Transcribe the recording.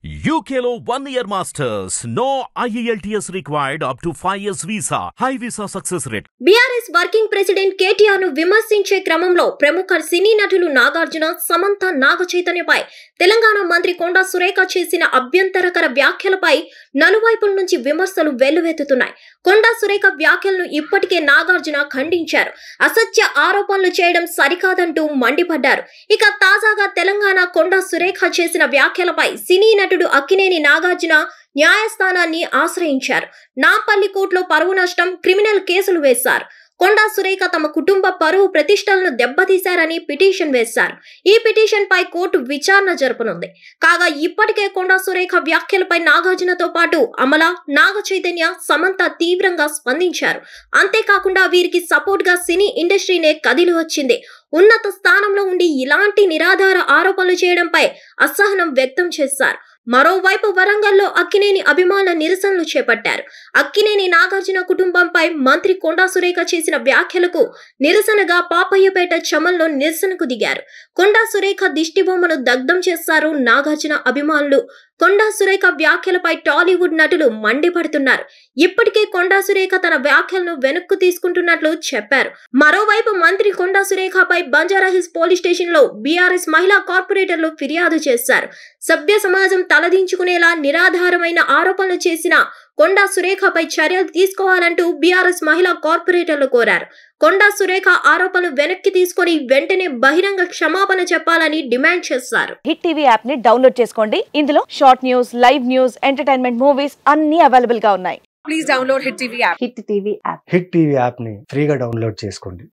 UKలో 1 year masters. No IELTS required up to 5 years visa. High visa success rate. BRS working president KTR ను విమర్శించే క్రమంలో ప్రముఖ సినీ నటులు నాగార్జున, సమంత, నాగచైతన్యపై తెలంగాణ మంత్రి కొండా సురేఖ చేసిన అభ్యంతరకర వ్యాఖ్యలపై నలువైపుల నుంచి విమర్శలు వెల్లువెత్తుతున్నాయి. కొండా సురేఖ వ్యాఖ్యలను ఇప్పటికే నాగార్జున ఖండించారు. అసత్య ఆరోపణలు చేయడం సరికాదంటూ మండిపడ్డారు. ఇక తాజాగా తెలంగాణ కొండా సురేఖ చేసిన వ్యాఖ్యలపై సినీ నటుడు అక్కినేని నాగార్జున న్యాయస్థానాన్ని ఆశ్రయించారు. నాంపల్లి కోర్టులో పరువు నష్టం, క్రిమినల్ కేసులు వేశారు. కొండా సురేఖ తమ కుటుంబ పరువు ప్రతిష్టలను దెబ్బతీశారని పిటిషన్ వేశారు. ఈ పిటిషన్ పై కోర్టు విచారణ జరపనుంది. కాగా ఇప్పటికే కొండా సురేఖ వ్యాఖ్యలపై నాగార్జునతో పాటు అమల, నాగచైతన్య, సమంత తీవ్రంగా స్పందించారు. అంతేకాకుండా వీరికి సపోర్ట్ గా సినీ ఇండస్ట్రీనే కదిలి వచ్చింది. ఉన్నత స్థానంలో ఉండి ఇలాంటి నిరాధార ఆరోపణలు చేయడంపై అసహనం వ్యక్తం చేశారు. మరోవైపు వరంగల్లో అక్కినేని అభిమానుల నిరసనలు చేపట్టారు. అక్కినేని నాగార్జున కుటుంబంపై మంత్రి కొండా సురేఖ చేసిన వ్యాఖ్యలకు నిరసనగా పాపయ్యపేట చమల్లో నిరసనకు దిగారు. కొండా సురేఖ దిష్టిబొమ్మను దగ్ధం చేశారు నాగార్జున అభిమానులు. కొండా సురేఖ వ్యాఖ్యలపై టాలీవుడ్ నటులు మండిపడుతున్నారు. ఇప్పటికే కొండా సురేఖ తన వ్యాఖ్యలను వెనక్కు తీసుకుంటున్నట్లు చెప్పారు. మరోవైపు మంత్రి కొండా సురేఖపై బంజారాహిల్స్ పోలీస్ స్టేషన్ లో బీఆర్ఎస్ మహిళా కార్పొరేటర్లు ఫిర్యాదు చేశారు. సభ్య సమాజం తలదించుకునేలా నిరాధారమైన ఆరోపణలు చేసిన కొండా సురేఖపై చర్యలు తీసుకోవాలంటూ బీఆర్ఎస్ మహిళా కార్పొరేటర్లు కోరారు. కొండా సురేఖ ఆరోపణలు వెనక్కి తీసుకొని వెంటనే బహిరంగ క్షమాపణ చెప్పాలని డిమాండ్ చేశారు. హిట్ టీవీ యాప్ ని డౌన్లోడ్ చేసుకోండి. ఇందులో short news, live news, entertainment movies అన్ని అవైలబుల్ గా ఉన్నాయి. Please download hit TV app. Hit TV app hit TV app ని ఫ్రీగా డౌన్లోడ్ చేసుకోండి.